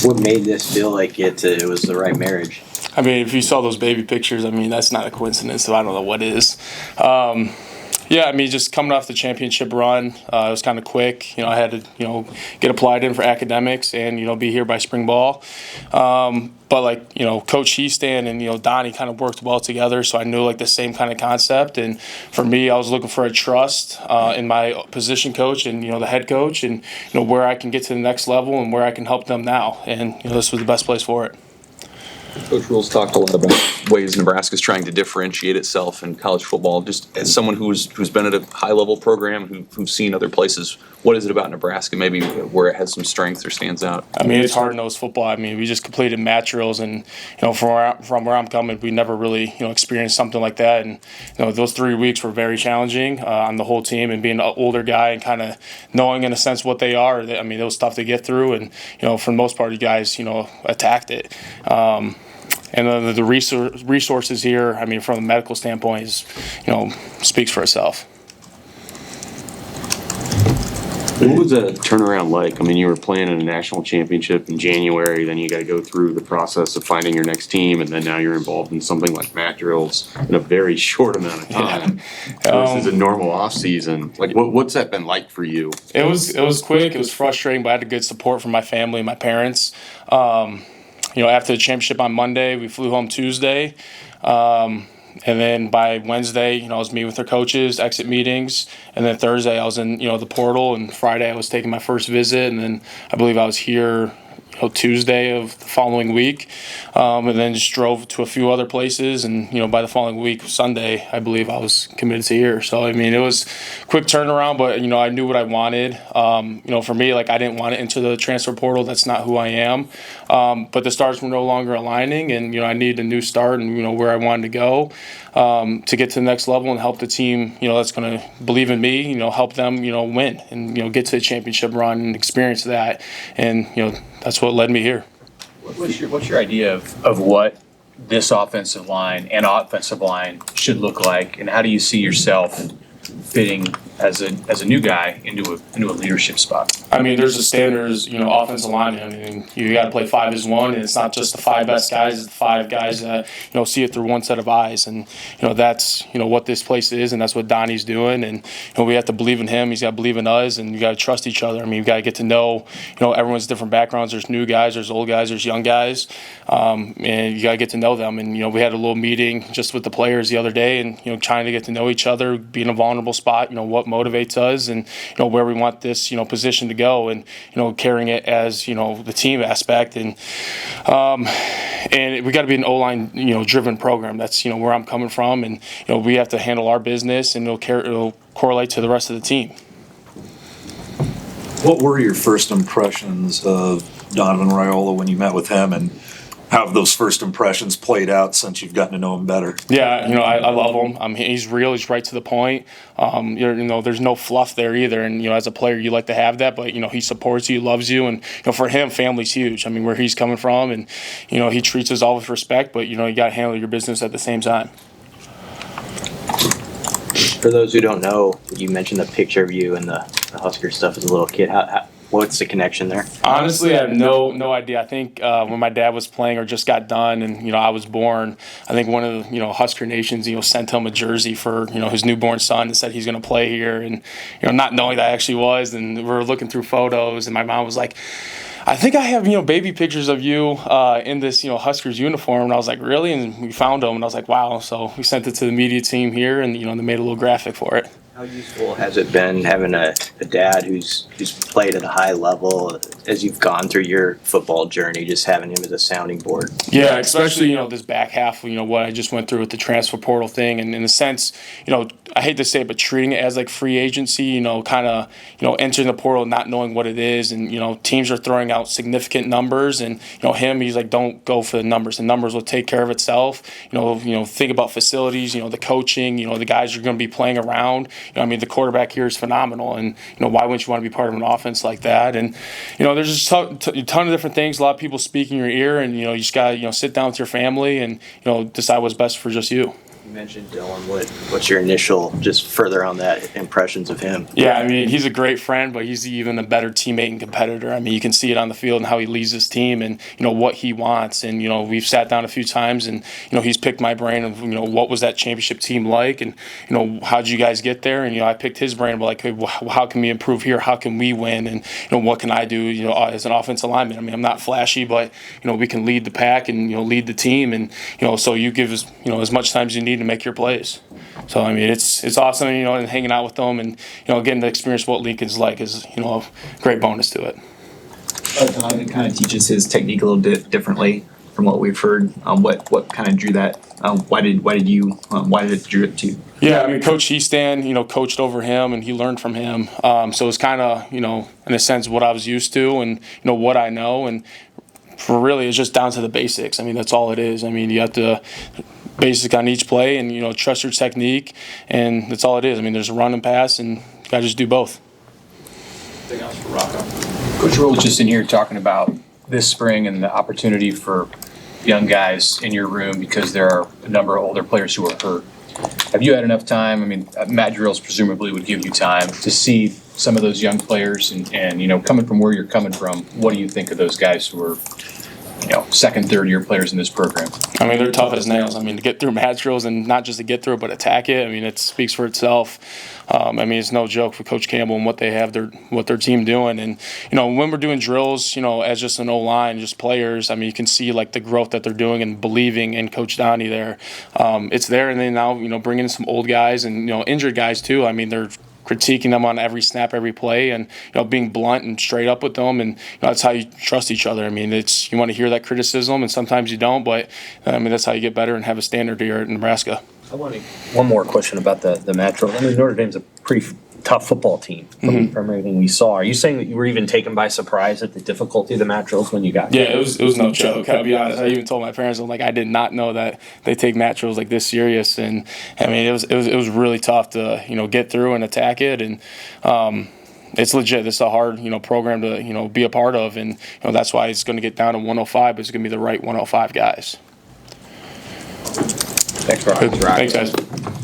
What made this feel like it was the right marriage? I mean, if you saw those baby pictures, I mean, that's not a coincidence, so I don't know what is. Yeah, I mean, just coming off the championship run, it was kind of quick. I had to, get applied in for academics and, be here by spring ball. But Coach Heastan and, Donnie kind of worked well together, so I knew, the same kind of concept. And for me, I was looking for a trust in my position coach and, the head coach and, where I can get to the next level and where I can help them now. And, this was the best place for it. Coach Rule's talked a lot about ways Nebraska's trying to differentiate itself in college football. Just as someone who's been at a high-level program, who's seen other places, what is it about Nebraska maybe where it has some strengths or stands out? I mean, it's hard-nosed football. I mean, we just completed mat drills, and from where I'm coming, we never really experienced something like that. And those 3 weeks were very challenging on the whole team, and being an older guy and kind of knowing in a sense what they are. I mean, it was tough to get through, and for the most part, you guys attacked it. And the resources here, I mean, from a medical standpoint, speaks for itself. What was the turnaround like? I mean, you were playing in a national championship in January, then you got to go through the process of finding your next team, and then now you're involved in something like mat drills in a very short amount of time versus a normal off season. What's that been like for you? It was quick. It was frustrating, but I had good support from my family and my parents. After the championship on Monday, we flew home Tuesday. And then by Wednesday, I was meeting with their coaches, exit meetings. And then Thursday, I was in, the portal. And Friday, I was taking my first visit. And then I believe I was here Tuesday of the following week, and then just drove to a few other places, and by the following week, Sunday, I believe I was committed to here. So I mean, it was a quick turnaround, but I knew what I wanted. For me, I didn't want to enter the transfer portal. That's not who I am. But the stars were no longer aligning, and I needed a new start, and where I wanted to go to get to the next level and help the team. That's going to believe in me. Help them. Win and get to the championship run and experience that, and that's what led me here. What's your idea of what this offensive line and offensive line should look like, and how do you see yourself fitting as a new guy into a leadership spot? I mean, there's a standards, offensive line. I mean, you got to play 5 as 1, and it's not just the 5 best guys; it's the 5 guys that see it through one set of eyes, and that's what this place is, and that's what Donnie's doing, and we have to believe in him. He's got to believe in us, and you got to trust each other. I mean, you got to get to know everyone's different backgrounds. There's new guys, there's old guys, there's young guys, and you got to get to know them. And we had a little meeting just with the players the other day, and trying to get to know each other, be in a vulnerable spot. What motivates us, and where we want this position to go, and carrying it as the team aspect, and we got to be an O-line driven program. That's where I'm coming from, and we have to handle our business, and it'll correlate to the rest of the team. What were your first impressions of Donovan Raiola when you met with him, and how have those first impressions played out since you've gotten to know him better? Yeah, I love him. He's real. He's right to the point. There's no fluff there either. And as a player, you like to have that. But he supports you, loves you, and for him, family's huge. I mean, where he's coming from, and he treats us all with respect. But you got to handle your business at the same time. For those who don't know, you mentioned the picture of you and the Husker stuff as a little kid. What's the connection there? Honestly, I have no idea. I think when my dad was playing or just got done, and I was born, I think one of the Husker Nations sent him a jersey for his newborn son and said he's going to play here, and not knowing that I actually was, and we were looking through photos, and my mom was like, I think I have baby pictures of you in this Huskers uniform, and I was like, really? And we found them, and I was like, wow. So we sent it to the media team here, and they made a little graphic for it. How useful has it been having a dad who's played at a high level as you've gone through your football journey, just having him as a sounding board? Yeah, especially, this back half, what I just went through with the transfer portal thing. And in a sense, I hate to say it, but treating it as like free agency, kind of, entering the portal not knowing what it is. And, teams are throwing out significant numbers. And, he's like, don't go for the numbers. The numbers will take care of itself. Think about facilities, the coaching, the guys you're going to be playing around. The quarterback here is phenomenal, and why wouldn't you want to be part of an offense like that? And there's just a ton of different things. A lot of people speak in your ear, and you just gotta sit down with your family and decide what's best for just you. You mentioned Dylan. What's your initial, just further on that, impressions of him? Yeah, I mean, he's a great friend, but he's even a better teammate and competitor. I mean, you can see it on the field and how he leads his team and, what he wants. And, we've sat down a few times and, he's picked my brain of, what was that championship team like and, how'd you guys get there? And, I picked his brain, but like, hey, how can we improve here? How can we win? And, what can I do, as an offensive lineman? I mean, I'm not flashy, but, we can lead the pack and, lead the team. And, so you give us, as much time as you need to make your plays. So, I mean, it's awesome, and hanging out with them and, getting to experience what Lincoln's like is, a great bonus to it. It kind of teaches his technique a little bit differently from what we've heard. What kind of drew that? Why did it drew it to you? Yeah, I mean, Coach Easton, coached over him and he learned from him. So it's kind of, in a sense, what I was used to and, what I know. And for really, it's just down to the basics. I mean, that's all it is. I mean, you have to basic on each play and, trust your technique. And that's all it is. I mean, there's a run and pass and you got to just do both. Anything else for Rocco? Coach Roll was just in here talking about this spring and the opportunity for young guys in your room because there are a number of older players who are hurt. Have you had enough time? I mean, Matt drills presumably would give you time to see some of those young players and coming from where you're coming from, what do you think of those guys who are, second, third year players in this program? I mean, they're tough as nails. I mean, to get through match drills and not just to get through it, but attack it. I mean, it speaks for itself. I mean, it's no joke for Coach Campbell and what they have, what their team doing. And, when we're doing drills, as just an O-line, just players, I mean, you can see, like, the growth that they're doing and believing in Coach Donnie there. It's there. And then now, bringing in some old guys and, injured guys too. I mean, they're critiquing them on every snap, every play, and being blunt and straight up with them, and that's how you trust each other. I mean, you want to hear that criticism, and sometimes you don't, but I mean that's how you get better and have a standard here at Nebraska. I want one more question about the match drill. I mean, Notre Dame's a pretty tough football team from everything we saw. Are you saying that you were even taken by surprise at the difficulty of the match drills when you got there? Yeah, it was no joke. I'll be honest. I even told my parents, I'm like, I did not know that they take match drills like this serious. And I mean, it was really tough to get through and attack it. And it's legit. This is a hard program to be a part of, and that's why it's going to get down to 105. But it's going to be the right 105 guys. Thanks, Rob. Thanks, guys.